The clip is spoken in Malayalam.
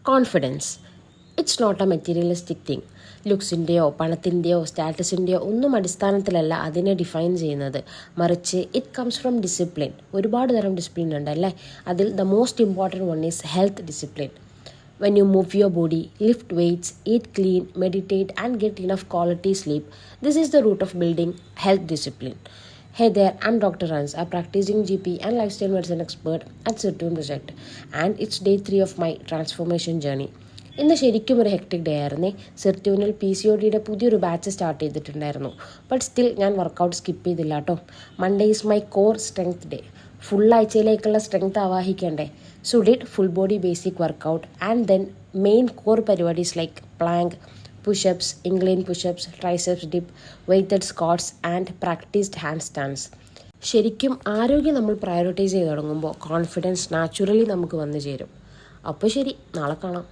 Confidence it's not a materialistic thing. ലുക്സിൻ്റെയോ പണത്തിൻ്റെയോ സ്റ്റാറ്റസിൻ്റെയോ ഒന്നും അടിസ്ഥാനത്തിലല്ല അതിനെ ഡിഫൈൻ ചെയ്യുന്നത്. മറിച്ച് ഇറ്റ് കംസ് ഫ്രം ഡിസിപ്ലിൻ. ഒരുപാട് തരം ഡിസിപ്ലിൻ ഉണ്ട് അല്ലേ. അതിൽ the most important one is health discipline. When you move your body, lift weights, eat clean, meditate and get enough quality sleep, this is the root of building health discipline. Hey there, I'm Dr. Hans, a practicing GP and lifestyle medicine expert at Sirtun Project, and it's day 3 of my transformation journey. ഇന്ന് ശരിക്കും ഒരു ഹെക്ടിക് ഡേ ആയിരുന്നേ. സിർട്യൂനിൽ PCODയുടെ പുതിയൊരു ബാച്ച് സ്റ്റാർട്ട് ചെയ്തിട്ടുണ്ടായിരുന്നു. ബട്ട് സ്റ്റിൽ ഞാൻ വർക്കൗട്ട് സ്കിപ്പ് ചെയ്തില്ല കേട്ടോ. Monday is my core strength day. Full ആഴ്ചയിലേക്കുള്ള സ്ട്രെങ്ത് ആവാഹിക്കണ്ടേ. So did full body basic workout and then main core പരിപാടീസ് like plank, pushups, incline pushups, triceps dip, weighted squats and practised handstands. ശരിക്കും ആരോഗ്യം നമ്മൾ പ്രയോറിറ്റൈസ് ചെയ്ത് തുടങ്ങുമ്പോൾ കോൺഫിഡൻസ് നാച്ചുറലി നമുക്ക് വന്നു ചേരും. അപ്പോൾ ശരി, നാളെ കാണാം.